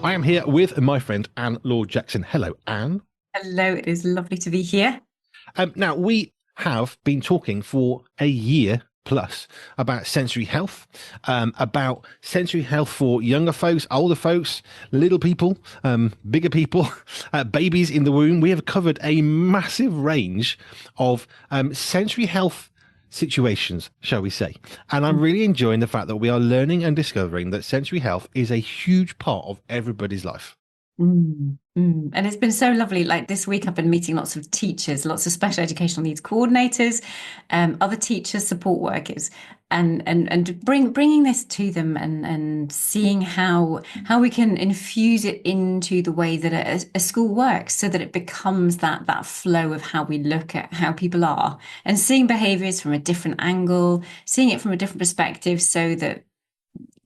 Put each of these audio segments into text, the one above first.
I am here with my friend Laure Jackson. Hello, Anne. Hello, it is lovely to be here. Now, we have been talking for a year plus about sensory health, about sensory health for younger folks, older folks, little people, bigger people, babies in the womb. We have covered a massive range of sensory health situations, shall we say. And I'm really enjoying the fact that we are learning and discovering that sensory health is a huge part of everybody's life. And it's been so lovely. Like this week, I've been meeting lots of teachers, lots of special educational needs coordinators, other teachers, support workers, and bringing this to them and seeing how we can infuse it into the way that a school works, so that it becomes that flow of how we look at how people are, and seeing behaviors from a different angle, seeing it from a different perspective, so that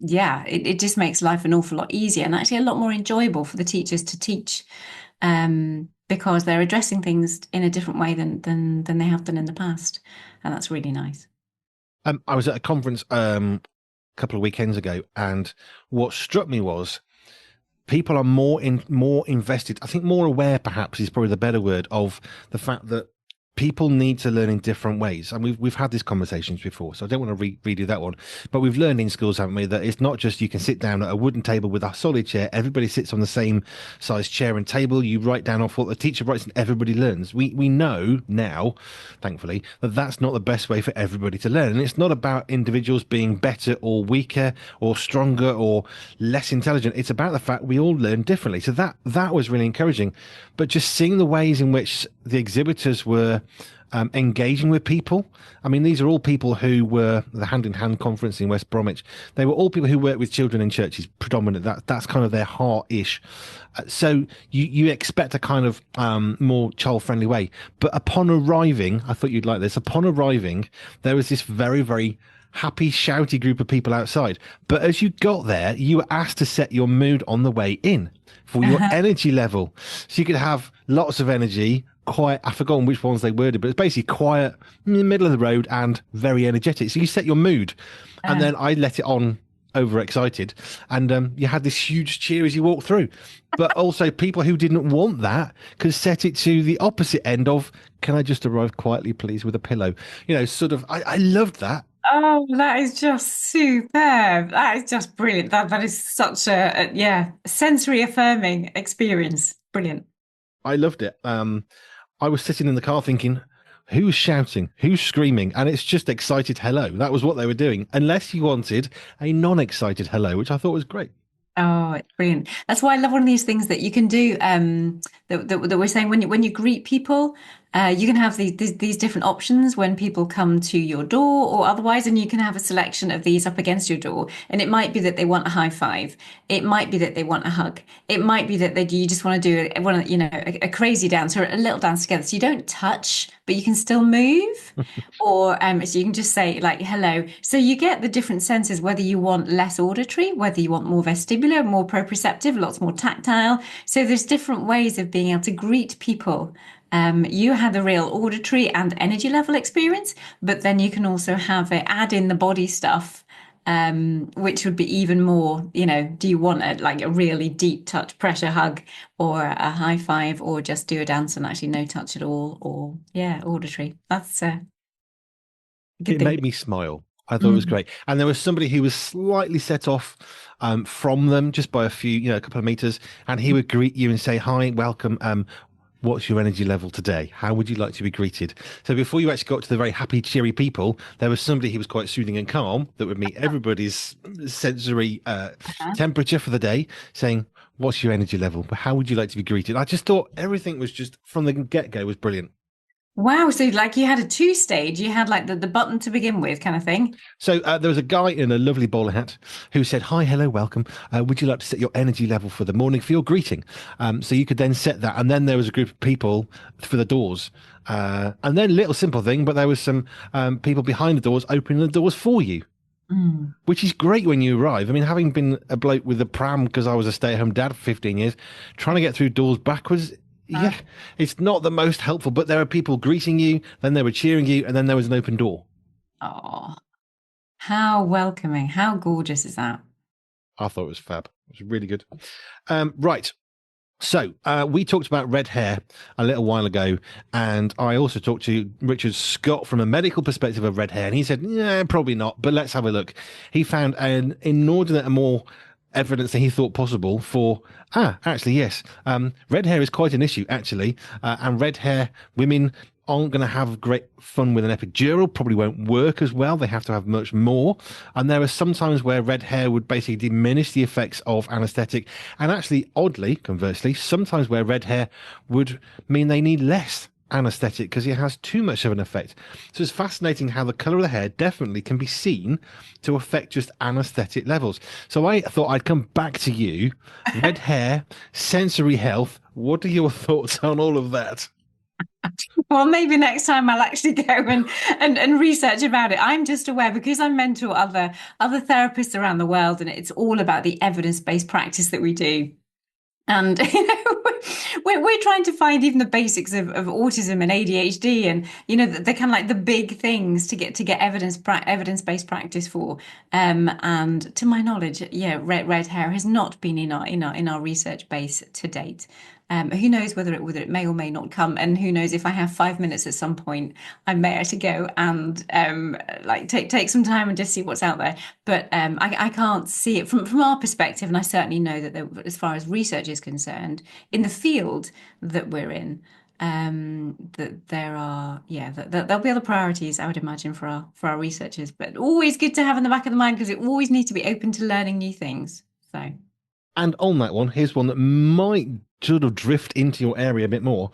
it just makes life an awful lot easier and actually a lot more enjoyable for the teachers to teach, because they're addressing things in a different way than they have done in the past, and that's really nice. I was at a conference a couple of weekends ago, and what struck me was people are more invested. I think more aware, perhaps, is probably the better word, of the fact that people need to learn in different ways. And we've had these conversations before, so I don't want to redo that one. But we've learned in schools, haven't we, that it's not just you can sit down at a wooden table with a solid chair. Everybody sits on the same size chair and table. You write down off what the teacher writes, and everybody learns. We know now, thankfully, that that's not the best way for everybody to learn. And it's not about individuals being better or weaker or stronger or less intelligent. It's about the fact we all learn differently. So that was really encouraging. But just seeing the ways in which the exhibitors were engaging with people. I mean, these are all people who were the Hand in Hand conference in West Bromwich. They were all people who work with children in churches, predominant. That's kind of their heart-ish. So you expect a kind of more child-friendly way. But upon arriving, I thought you'd like this. Upon arriving, there was this very, very happy, shouty group of people outside. But as you got there, you were asked to set your mood on the way in for your energy level. So you could have lots of energy, quiet. I've forgotten which ones they worded, but it's basically quiet, in the middle of the road, and very energetic. So you set your mood, and then I let it on overexcited, and you had this huge cheer as you walked through. But also, people who didn't want that could set it to the opposite end of, "Can I just arrive quietly, please, with a pillow?" Sort of. I loved that. Oh, that is just superb. That is just brilliant. That is such a sensory affirming experience. Brilliant. I loved it. I was sitting in the car thinking, who's shouting? Who's screaming? And it's just excited hello. That was what they were doing, unless you wanted a non-excited hello, which I thought was great. Oh, it's brilliant. That's why I love one of these things that you can do, that we're saying when you greet people, you can have these different options when people come to your door or otherwise, and you can have a selection of these up against your door. And it might be that they want a high five. It might be that they want a hug. It might be that you just want to do a crazy dance or a little dance together. So you don't touch, but you can still move. Or so you can just say like hello. So you get the different senses, whether you want less auditory, whether you want more vestibular, more proprioceptive, lots more tactile. So there's different ways of being able to greet people. You had the real auditory and energy level experience, but then you can also have it add in the body stuff, which would be even more, do you want a really deep touch pressure hug or a high five, or just do a dance and actually no touch at all, or auditory. That's a good It thing. made me smile. I thought it was Mm. great. And there was somebody who was slightly set off from them just by a couple of meters, and he would greet you and say, "Hi, welcome. What's your energy level today? How would you like to be greeted?" So before you actually got to the very happy, cheery people, there was somebody who was quite soothing and calm that would meet everybody's sensory temperature for the day, saying, "What's your energy level? How would you like to be greeted?" I just thought everything was just from the get-go was brilliant. Wow, so like you had a two stage, you had like the button to begin with kind of thing. So there was a guy in a lovely bowler hat who said, "Hi, hello, welcome. Would you like to set your energy level for the morning for your greeting?" So you could then set that, and then there was a group of people for the doors, and then little simple thing, but there was some people behind the doors opening the doors for you, Mm. which is great when you arrive. I mean, having been a bloke with a pram because I was a stay-at-home dad for 15 years, trying to get through doors backwards. Uh, Yeah, it's not the most helpful, but there are people greeting you, then they were cheering you, and then there was an open door. oh, how welcoming, how gorgeous is that? I thought it was fab. It was really good. Right. So we talked about red hair a little while ago, and I also talked to Richard Scott from a medical perspective of red hair, and he said, "Yeah, probably not, but let's have a look." He found an inordinate and more evidence than he thought possible for actually yes, red hair is quite an issue actually, and red hair women aren't going to have great fun with an epidural, probably won't work as well. They have to have much more. And there are some times where red hair would basically diminish the effects of anesthetic. And actually, oddly, conversely, sometimes where red hair would mean they need less anesthetic because it has too much of an effect. So it's fascinating how the color of the hair definitely can be seen to affect just anesthetic levels. So I thought I'd come back to you. Red hair, sensory health. What are your thoughts on all of that? Well, maybe next time I'll actually go and research about it. I'm just aware because I mentor other therapists around the world, and it's all about the evidence-based practice that we do. And we're trying to find even the basics of autism and ADHD, and they're kind of like the big things to get evidence-based practice for. And to my knowledge, yeah, red hair has not been in our research base to date. Who knows whether it may or may not come, and who knows if I have 5 minutes at some point, I may actually go and like take some time and just see what's out there. But I can't see it from our perspective, and I certainly know that as far as research is concerned, in the field that we're in, that there are that there'll be other priorities, I would imagine, for our researchers. But always good to have in the back of the mind because it always needs to be open to learning new things. So. And on that one, here's one that might sort of drift into your area a bit more.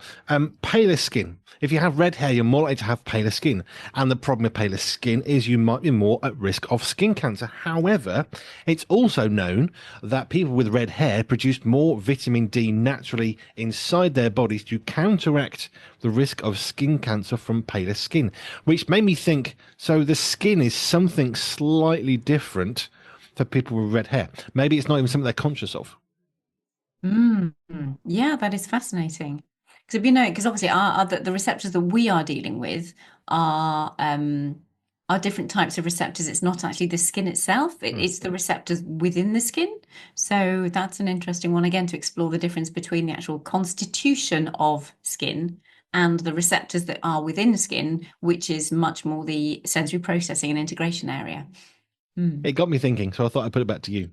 Paler skin. If you have red hair, you're more likely to have paler skin. And the problem with paler skin is you might be more at risk of skin cancer. However, it's also known that people with red hair produce more vitamin D naturally inside their bodies to counteract the risk of skin cancer from paler skin, which made me think, so the skin is something slightly different for people with red hair. Maybe it's not even something they're conscious of. Mm, yeah, that is fascinating. Because obviously the receptors that we are dealing with are different types of receptors. It's not actually the skin itself, Mm. it's the receptors within the skin. So that's an interesting one again to explore the difference between the actual constitution of skin and the receptors that are within the skin, which is much more the sensory processing and integration area. Mm. It got me thinking, so I thought I'd put it back to you.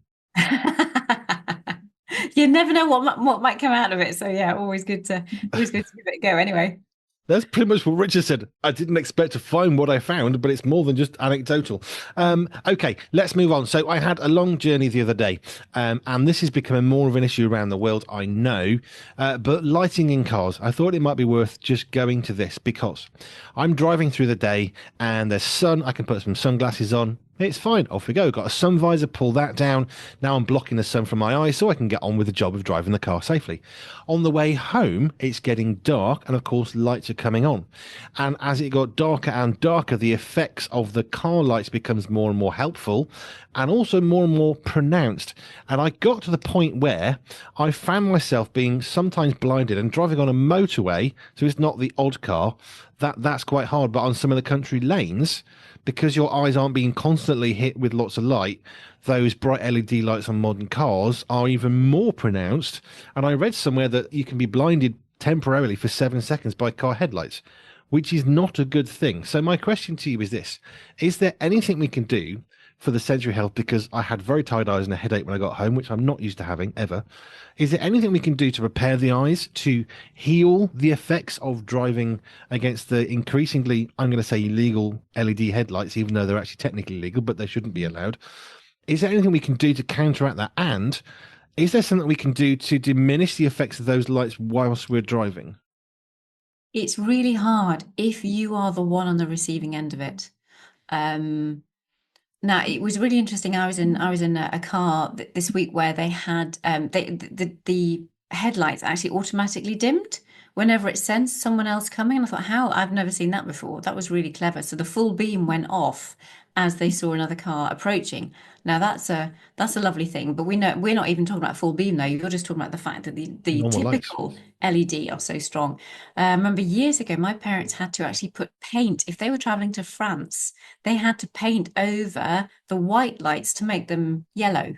You never know what might come out of it. So yeah, always good to give it a go. Anyway. That's pretty much what Richard said. I didn't expect to find what I found, but it's more than just anecdotal. Okay, let's move on. So I had a long journey the other day, and this is becoming more of an issue around the world, I know. But lighting in cars, I thought it might be worth just going to this because I'm driving through the day and there's sun. I can put some sunglasses on. It's fine. Off we go. Got a sun visor, pull that down. Now I'm blocking the sun from my eyes so I can get on with the job of driving the car safely. On the way home, it's getting dark and of course lights are coming on. And as it got darker and darker, the effects of the car lights becomes more and more helpful and also more and more pronounced. And I got to the point where I found myself being sometimes blinded and driving on a motorway, so it's not the odd car. That's quite hard, but on some of the country lanes, because your eyes aren't being constantly hit with lots of light, those bright LED lights on modern cars are even more pronounced. And I read somewhere that you can be blinded temporarily for 7 seconds by car headlights, which is not a good thing. So my question to you is this: is there anything we can do for the sensory health? Because I had very tired eyes and a headache when I got home, which I'm not used to having ever. Is there anything we can do to repair the eyes, to heal the effects of driving against the increasingly, I'm going to say, illegal LED headlights, even though they're actually technically legal, but they shouldn't be allowed? Is there anything we can do to counteract that? And is there something we can do to diminish the effects of those lights whilst we're driving? It's really hard if you are the one on the receiving end of it. Um, Now it was really interesting. I was in a car this week where they had the headlights actually automatically dimmed whenever it sensed someone else coming. And I thought, how? I've never seen that before. That was really clever. So the full beam went off as they saw another car approaching. Now that's a lovely thing, but we're not even talking about full beam though. You're just talking about the fact that the Normal lights. typical LED are so strong. I remember years ago, my parents had to actually put paint if they were traveling to France. They had to paint over the white lights to make them yellow.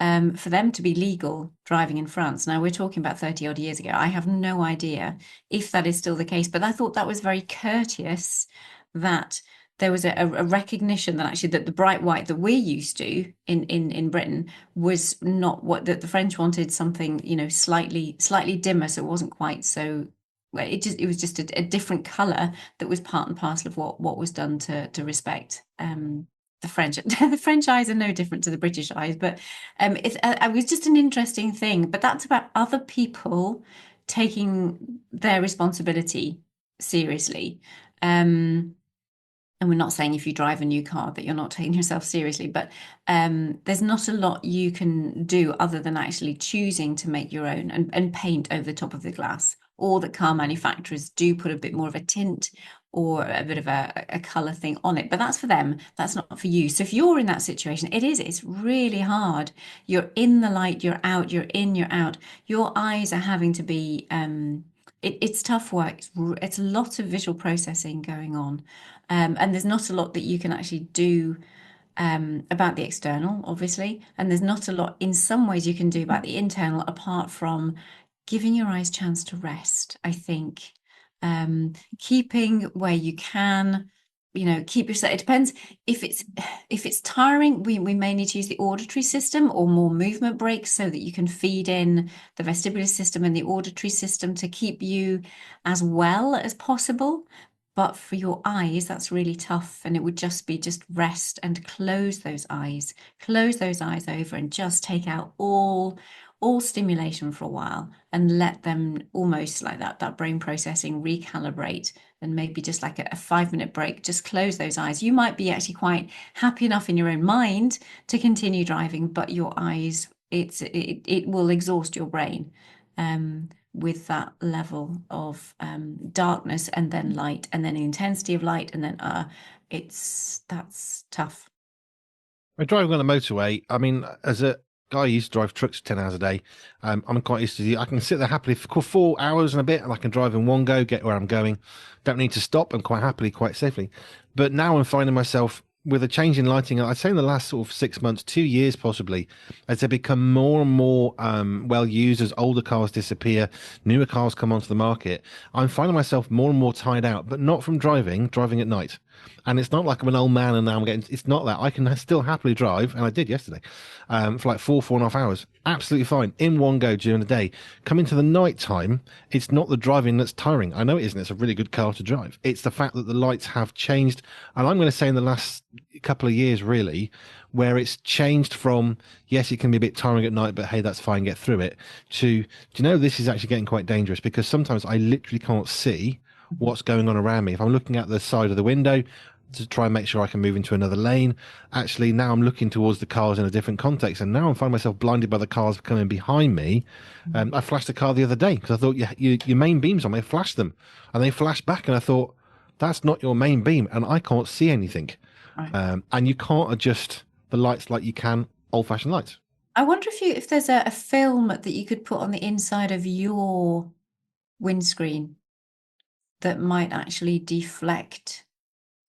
for them to be legal driving in France. Now we're talking about 30 odd years ago. I have no idea if that is still the case, but I thought that was very courteous that there was a recognition that actually that the bright white that we're used to in Britain was not what that the French wanted, something, slightly dimmer, so it wasn't quite so well, it was just a different color that was part and parcel of what was done to respect the French. The French eyes are no different to the British eyes, but it was just an interesting thing. But that's about other people taking their responsibility seriously. And we're not saying if you drive a new car that you're not taking yourself seriously, but there's not a lot you can do other than actually choosing to make your own and paint over the top of the glass. Or that car manufacturers do put a bit more of a tint or a bit of a color thing on it, but that's for them. That's not for you. So if you're in that situation, it's really hard. You're in the light, you're out, you're in, you're out. Your eyes are having to be it's tough work. It's a lot of visual processing going on. And there's not a lot that you can actually do about the external, obviously. And there's not a lot, in some ways, you can do about the internal, apart from giving your eyes a chance to rest, I think. Keeping where you can, keep yourself. It depends if it's tiring, we may need to use the auditory system or more movement breaks so that you can feed in the vestibular system and the auditory system to keep you as well as possible. But for your eyes, that's really tough. And it would just be just rest and close those eyes over and just take out all stimulation for a while and let them almost like that brain processing recalibrate, and maybe just like a 5 minute break, just close those eyes. You might be actually quite happy enough in your own mind to continue driving, but your eyes, it will exhaust your brain with that level of darkness and then light and then the intensity of light and then that's tough. We're driving on the motorway. I mean, as a guy who used to drive trucks for 10 hours a day, I'm quite used to it. I can sit there happily for 4 hours and a bit, and I can drive in one go, get where I'm going. Don't need to stop, and quite happily, quite safely. But now I'm finding myself with a change in lighting, I'd say in the last sort of 6 months, 2 years possibly, as they become more and more well used, as older cars disappear, newer cars come onto the market. I'm finding myself more and more tired out, but not from driving at night. And it's not like I'm an old man and now I'm getting, it's not that. I can still happily drive, and I did yesterday, for like 4.5 hours. Absolutely fine in one go during the day. Come into the night time, it's not the driving that's tiring. I know it isn't. It's a really good car to drive. It's the fact that the lights have changed. And I'm going to say in the last couple of years, really, where it's changed from, yes, it can be a bit tiring at night, but hey, that's fine, get through it, to, do you know, this is actually getting quite dangerous because sometimes I literally can't see what's going on around me. If I'm looking out the side of the window to try and make sure I can move into another lane, actually now I'm looking towards the cars in a different context, and now I'm finding myself blinded by the cars coming behind me. I flashed a car the other day because I thought, yeah, your main beam's on. I flashed them, and they flashed back, and I thought that's not your main beam, and I can't see anything. Right. And you can't adjust the lights like you can old-fashioned lights. I wonder if there's a film that you could put on the inside of your windscreen that might actually deflect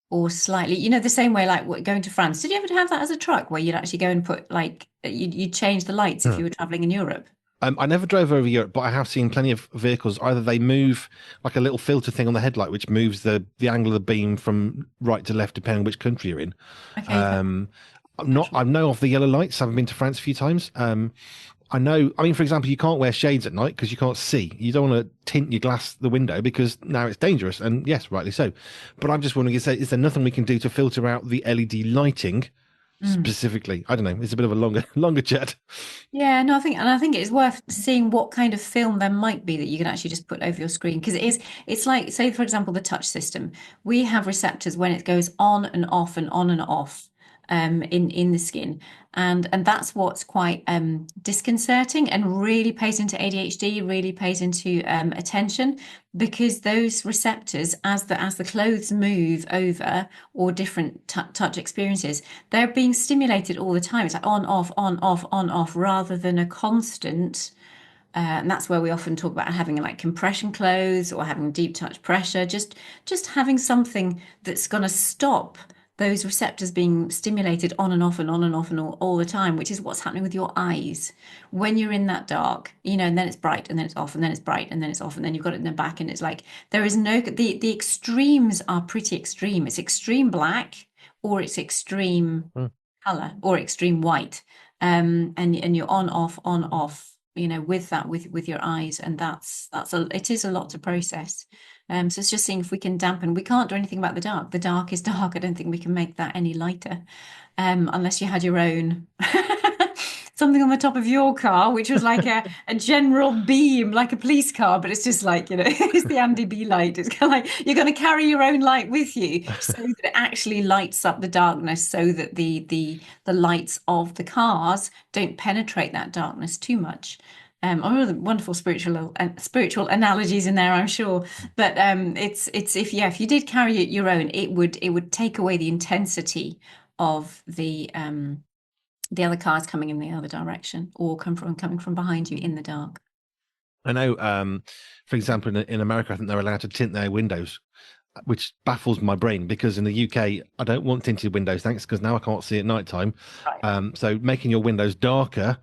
or slightly, the same way like going to France. Did you ever have that as a truck where you'd actually go and put like you'd change the lights if you were traveling in Europe? I never drove over Europe, but I have seen plenty of vehicles. Either they move like a little filter thing on the headlight, which moves the angle of the beam from right to left, depending on which country you're in. Okay, I know of the yellow lights. I've been to France a few times. I know, I mean, for example, you can't wear shades at night because you can't see. You don't want to tint your glass, the window, because now it's dangerous. And yes, rightly so. But I'm just wondering, is there nothing we can do to filter out the LED lighting specifically? I don't know. It's a bit of a longer chat. Yeah, no, I think it's worth seeing what kind of film there might be that you can actually just put over your screen, because it's like, say, for example, the touch system. We have receptors when it goes on and off and on and off in the skin, and that's what's quite disconcerting and really plays into ADHD, really plays into attention, because those receptors, as the clothes move over or different touch experiences, they're being stimulated all the time. It's like on, off, on, off, on, off, rather than a constant. And that's where we often talk about having like compression clothes or having deep touch pressure, just having something that's going to stop those receptors being stimulated on and off and on and off and all the time, which is what's happening with your eyes when you're in that dark, and then it's bright and then it's off and then it's bright and then it's off and then you've got it in the back and it's like there is no the extremes are pretty extreme. It's extreme black or it's extreme Mm. color or extreme white. And you're on off, with that with your eyes, and it is a lot to process. So it's just seeing if we can dampen. We can't do anything about the dark. The dark is dark. I don't think we can make that any lighter, unless you had your own something on the top of your car, which was like a general beam, like a police car, but it's just like, it's the Andy B light. It's kind of like you're going to carry your own light with you so that it actually lights up the darkness so that the lights of the cars don't penetrate that darkness too much. All the wonderful spiritual analogies in there, I'm sure. But it's if you did carry your own, it would take away the intensity of the other cars coming in the other direction or coming from behind you in the dark. I know, for example, in America, I think they're allowed to tint their windows, which baffles my brain because in the UK, I don't want tinted windows, thanks, because now I can't see at night time. Right. So making your windows darker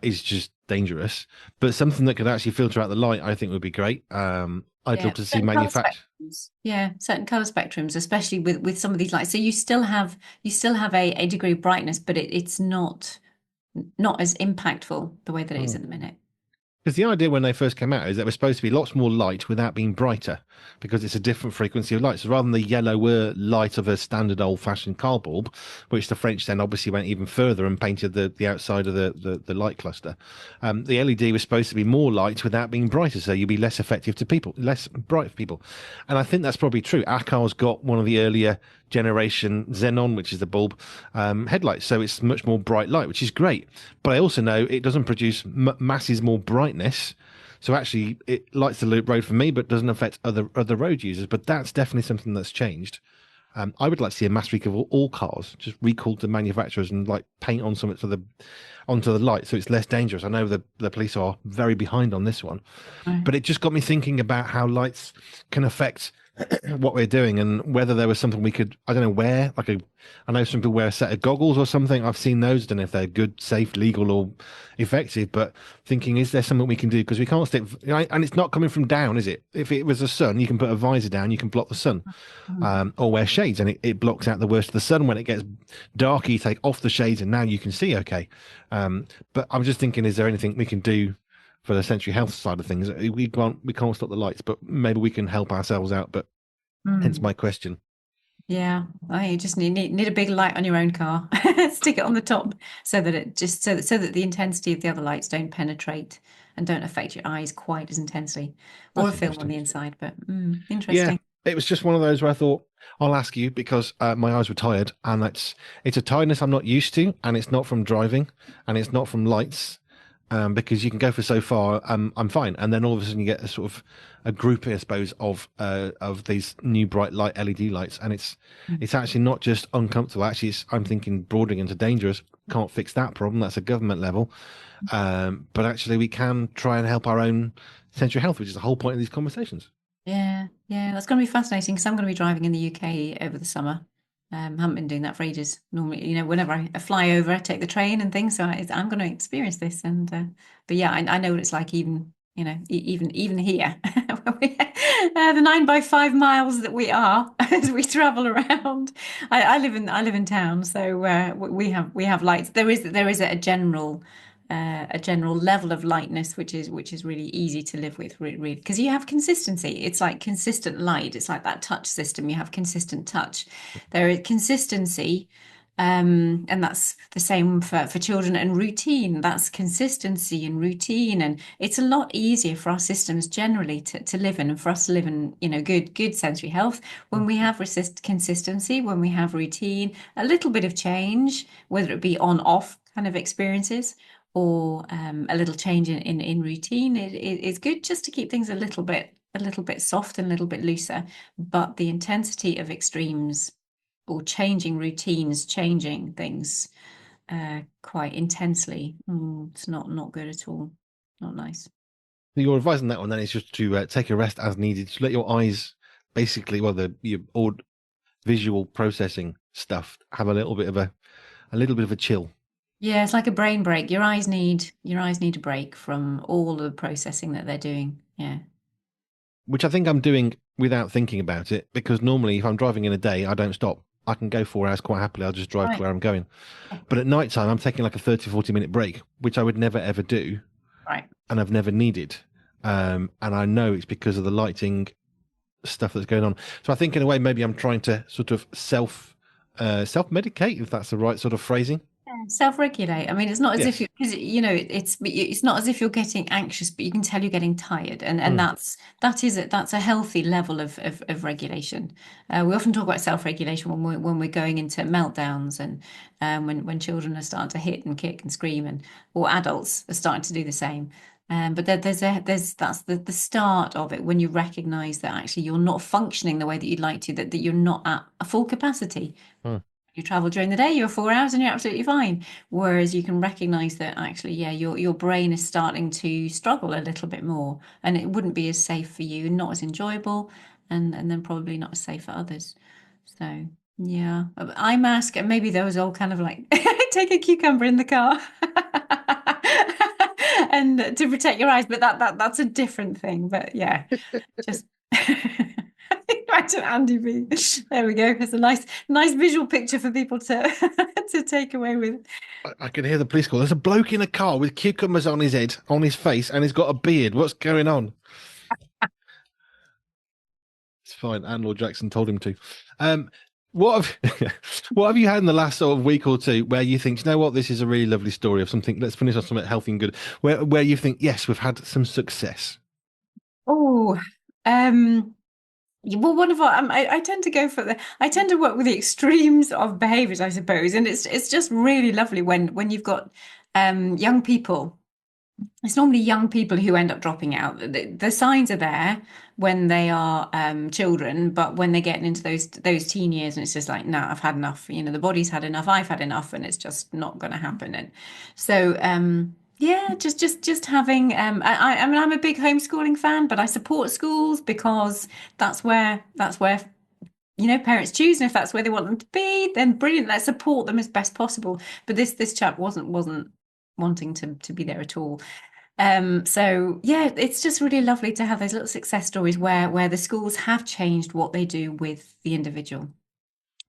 is just dangerous. But something that could actually filter out the light, I think, would be great. I'd Yeah, love to see certain color manufacture. spectrums. Yeah, certain color spectrums, especially with some of these lights. So you still have a degree of brightness, but it's not as impactful the way that it is at the minute. Because the idea when they first came out is that we're supposed to be lots more light without being brighter, because it's a different frequency of light. So rather than the yellower light of a standard old-fashioned car bulb, which the French then obviously went even further and painted the outside of the light cluster, the LED was supposed to be more light without being brighter, so you'd be less effective to people, less bright for people. And I think that's probably true. Our car's got one of the earlier generation xenon, which is the bulb headlights, so it's much more bright light, which is great. But I also know it doesn't produce masses more brightness, so actually it lights the loop road for me, but doesn't affect other road users. But that's definitely something that's changed. I would like to see a mass recall of all cars, just recall to manufacturers and like paint on something onto the light, so it's less dangerous. I know the police are very behind on this one, Right. but it just got me thinking about how lights can affect what we're doing and whether there was something we could, I don't know, wear. I know some people wear a set of goggles or something. I've seen those. I don't know if they're good, safe, legal, or effective, but thinking, is there something we can do? Because we can't stick, and it's not coming from down, is it? If it was the sun, you can put a visor down, you can block the sun, Mhm. or wear shades, and it blocks out the worst of the sun. When it gets dark, you take off the shades, and now you can see okay. But I'm just thinking, is there anything we can do for the sensory health side of things? We can't stop the lights, but maybe we can help ourselves out. But hence Mm. my question. Yeah, I think you just need a big light on your own car. Stick it on the top so that it just so that the intensity of the other lights don't penetrate and don't affect your eyes quite as intensely, or a That's film on interesting. the inside. But Yeah, interesting. it was just one of those where I thought I'll ask you because my eyes were tired, and it's a tiredness I'm not used to, and it's not from driving, and it's not from lights, because you can go for so far, I'm fine, and then all of a sudden you get a sort of a group, I suppose, of these new bright light LED lights, and it's actually not just uncomfortable. Actually, I'm thinking broadening into dangerous. Can't fix that problem. That's a government level, but actually we can try and help our own sensory health, which is the whole point of these conversations. Yeah, yeah, that's going to be fascinating because I'm going to be driving in the UK over the summer. Haven't been doing that for ages. Normally, whenever I fly over, I take the train and things. So I'm going to experience this. But yeah, I know what it's like. Even here, the 9 by 5 miles that we are as we travel around. I live in town, so we have lights. There is a general level of lightness, which is really easy to live with, really, because you have consistency. It's like consistent light. It's like that touch system. You have consistent touch. There is consistency, and that's the same for children and routine. That's consistency and routine, and it's a lot easier for our systems generally to live in, and for us to live in, good sensory health when we have consistency, when we have routine, a little bit of change, whether it be on off kind of experiences or a little change in routine. It's good just to keep things a little bit soft and a little bit looser. But the intensity of extremes or changing routines, changing things quite intensely, it's not good at all. Not nice. Your advice on that one then is just to take a rest as needed, to let your eyes basically, well, visual processing stuff have a little bit of a chill, Yeah, it's like a brain break. Your eyes need a break from all the processing that they're doing. Yeah. which I think I'm doing without thinking about it. Because normally, if I'm driving in a day, I don't stop. I can go 4 hours quite happily. I'll just drive to Right. where I'm going. But at night time, I'm taking like a 30, 40 minute break, which I would never ever do, Right. and I've never needed. And I know it's because of the lighting stuff that's going on. So I think in a way, maybe I'm trying to sort of self medicate, if that's the right sort of phrasing. Yeah, self-regulate. I mean, it's not as if Yes. you, because it's not as if you're getting anxious, but you can tell you're getting tired, and Mm. that's a healthy level of regulation. We often talk about self-regulation when we're going into meltdowns, and when children are starting to hit and kick and scream, and or adults are starting to do the same. But there's that's the start of it when you recognize that actually you're not functioning the way that you'd like to, that you're not at a full capacity. Mm. You travel during the day, you're 4 hours and you're absolutely fine. Whereas you can recognize that actually, yeah, your brain is starting to struggle a little bit more, and it wouldn't be as safe for you, not as enjoyable, and then probably not as safe for others. So yeah, eye mask, and maybe those all kind of like take a cucumber in the car. And to protect your eyes, but that's a different thing. But yeah, just imagine Andy B. There we go. It's a nice visual picture for people to to take away with. I can hear the police call. There's a bloke in a car with cucumbers on his head, on his face, and he's got a beard. What's going on? It's fine. And Laure Jackson told him to. Um, what have what have you had in the last sort of week or two where you think, you know what, this is a really lovely story of something. Let's finish on something healthy and good. Where you think, yes, we've had some success. Oh, well, one of our, I tend to go for I tend to work with the extremes of behaviors, I suppose, and it's just really lovely when you've got young people. It's normally young people who end up dropping out. The signs are there when they are children, but when they're getting into those teen years, and it's just like, no, I've had enough. The body's had enough. I've had enough, and it's just not going to happen. And so, yeah, just having. I mean, I'm a big homeschooling fan, but I support schools because that's where parents choose, and if that's where they want them to be, then brilliant. Let's support them as best possible. But this chap wasn't wanting to be there at all. So yeah, it's just really lovely to have those little success stories where the schools have changed what they do with the individual.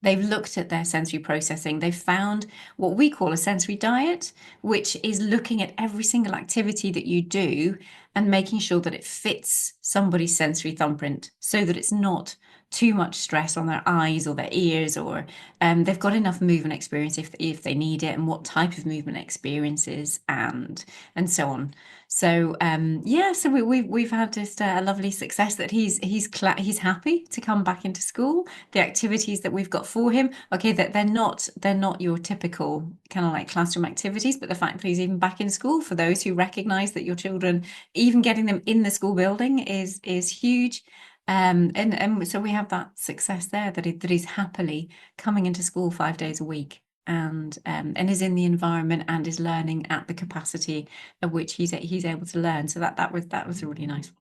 They've looked at their sensory processing. They've found what we call a sensory diet, which is looking at every single activity that you do and making sure that it fits somebody's sensory thumbprint so that it's not too much stress on their eyes or their ears, or they've got enough movement experience if they need it, and what type of movement experiences and so on. So yeah, so we've had just a lovely success that he's happy to come back into school. The activities that we've got for him, okay, that they're not your typical kind of like classroom activities, but the fact that he's even back in school, for those who recognize that your children, even getting them in the school building is huge. And so we have that success there, that he's happily coming into school 5 days a week, and is in the environment and is learning at the capacity at which he's able to learn. So that was really nice.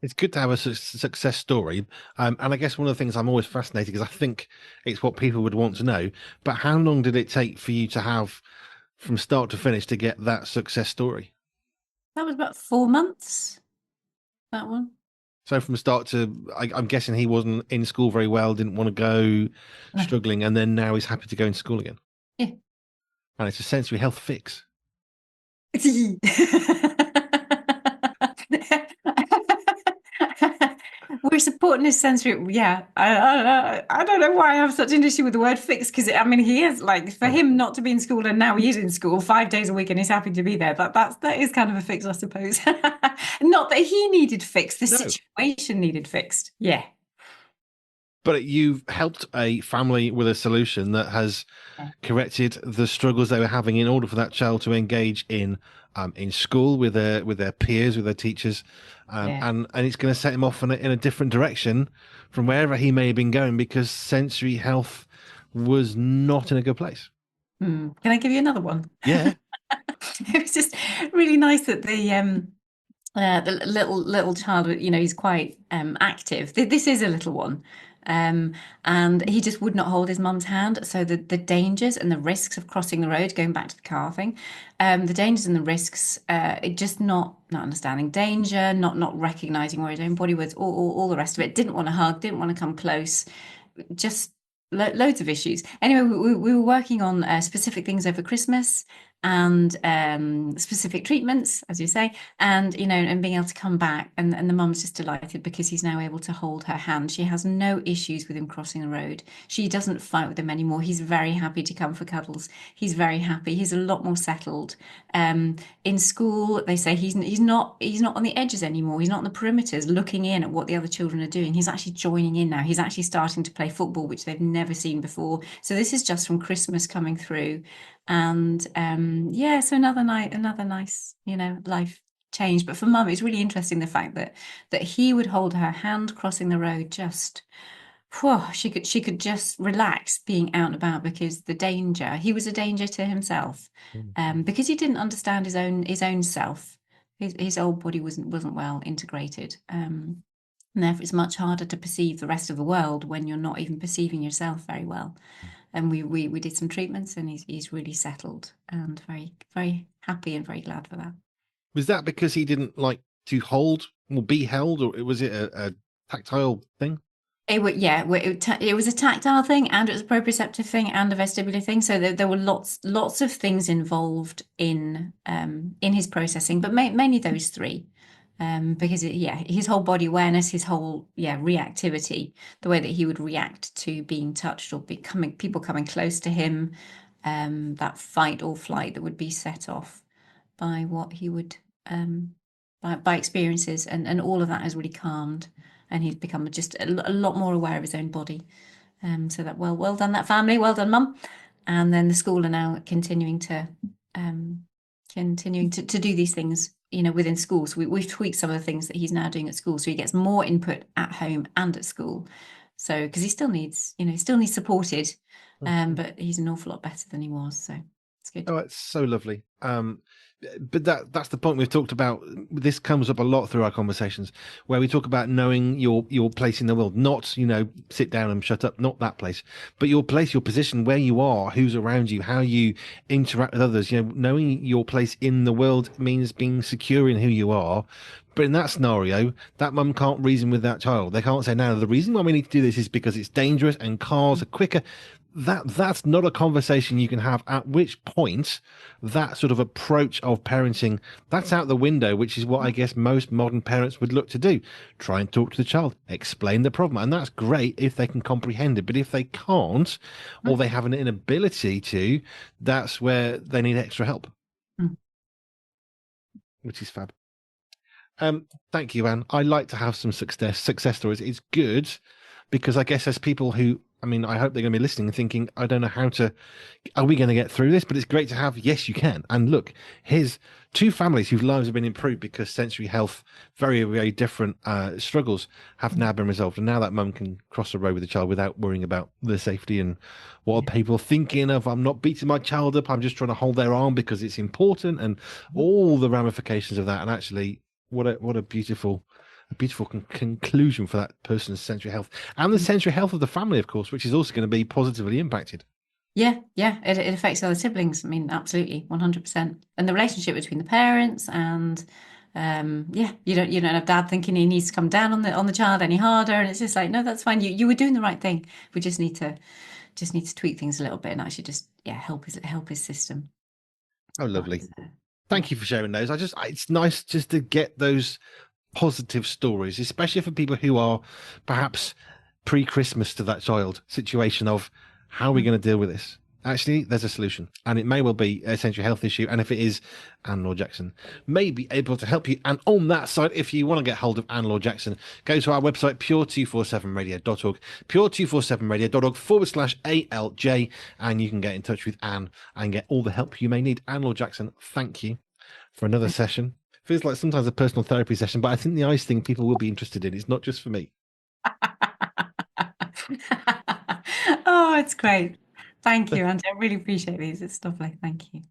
It's good to have a success story. And I guess one of the things I'm always fascinated because I think it's what people would want to know. But how long did it take for you to have from start to finish to get that success story? That was about 4 months, that one. So from start to, I'm guessing he wasn't in school very well, didn't want to go, No. struggling, and then now he's happy to go into school again. Yeah. And it's a sensory health fix. We're supporting his sensory. Yeah, I don't know why I have such an issue with the word fix, because I mean he is, like, for Oh, him not to be in school, and now he is in school 5 days a week and he's happy to be there. That is kind of a fix, I suppose. Not that he needed fixed, the no. situation needed fixed. Yeah. But you've helped a family with a solution that has Yeah. corrected the struggles they were having in order for that child to engage in school with their peers, with their teachers, Yeah. and it's going to set him off in a different direction from wherever he may have been going because sensory health was not in a good place. Can I give you another one? Yeah. It was just really nice that the little child, he's quite active. This is a little one, And he just would not hold his mum's hand. So the dangers and the risks of crossing the road, going back to the car thing, the dangers and the risks, it just not understanding danger, not recognizing where his own body was, all the rest of it. Didn't want to hug, didn't want to come close, just loads of issues. Anyway, we were working on specific things over Christmas and specific treatments, as you say, and and being able to come back, and the mum's just delighted because he's now able to hold her hand. She has no issues with him crossing the road. She doesn't fight with him anymore. He's very happy to come for cuddles. He's very happy. He's a lot more settled. In school, they say he's not on the edges anymore. He's not on the perimeters looking in at what the other children are doing. He's actually joining in now. He's actually starting to play football, which they've never seen before. So this is just from Christmas coming through. And yeah, so another night, another nice, life change. But for mum, it's really interesting the fact that he would hold her hand crossing the road, just whew, she could just relax being out and about, because the danger, he was a danger to himself, Mm. because he didn't understand his own self. His old body wasn't well integrated. And therefore it's much harder to perceive the rest of the world when you're not even perceiving yourself very well. And we did some treatments, and he's really settled and very, very happy and very glad for that. Was that because he didn't like to hold or be held, or was it a tactile thing? It was a tactile thing, and it was a proprioceptive thing, and a vestibular thing. So there were lots of things involved in his processing, but mainly those three. Because his whole body awareness, his whole reactivity, the way that he would react to being touched or becoming people coming close to him, that fight or flight that would be set off by what he would by experiences, and all of that has really calmed, and he's become just a lot more aware of his own body. So that well done that family, well done mum. And then the school are now continuing to do these things, within school. So we've tweaked some of the things that he's now doing at school, so he gets more input at home and at school. So because he still needs supported, Mhm. but he's an awful lot better than he was. So it's good. Oh, it's so lovely. But that's the point we've talked about. This comes up a lot through our conversations, where we talk about knowing your place in the world, not sit down and shut up, not that place, but your place, your position, where you are, who's around you, how you interact with others. Knowing your place in the world means being secure in who you are. But in that scenario, that mum can't reason with that child. They can't say, "Now the reason why we need to do this is because it's dangerous and cars are quicker." That's not a conversation you can have. At which point, that sort of approach of parenting, that's out the window, which is what I guess most modern parents would look to do. Try and talk to the child, explain the problem, and that's great if they can comprehend it. But if they can't, or they have an inability to, that's where they need extra help, Mm. which is fab. Thank you, Anne. I like to have some success stories. It's good because I guess as people who, I mean, I hope they're going to be listening and thinking, I don't know how to, are we going to get through this? But it's great to have, yes, you can. And look, here's two families whose lives have been improved because sensory health, very, very different struggles have now been resolved. And now that mum can cross the road with the child without worrying about the safety and what are people thinking of, I'm not beating my child up, I'm just trying to hold their arm because it's important, and all the ramifications of that. And actually, what a beautiful conclusion for that person's sensory health and the sensory health of the family, of course, which is also going to be positively impacted. Yeah, it affects other siblings. I mean, absolutely, 100%. And the relationship between the parents, and yeah, you don't have dad thinking he needs to come down on the child any harder, and it's just like, no, that's fine. You were doing the right thing. We just need to tweak things a little bit, and actually just help his system. Oh, But lovely. yeah. Thank you for sharing those. It's nice just to get those positive stories, especially for people who are perhaps pre-Christmas to that child situation of how are we going to deal with this? Actually, there's a solution, and it may well be a sensory health issue. And if it is, Laure Jackson may be able to help you. And on that side, if you want to get hold of Laure Jackson, go to our website, pure247radio.org, pure247radio.org/ALJ, and you can get in touch with Anne and get all the help you may need. Laure Jackson, thank you for another session. Feels like sometimes a personal therapy session, but I think the ice thing people will be interested in. It's not just for me. Oh, it's great. Thank you, Andy. I really appreciate these. It's lovely. Thank you.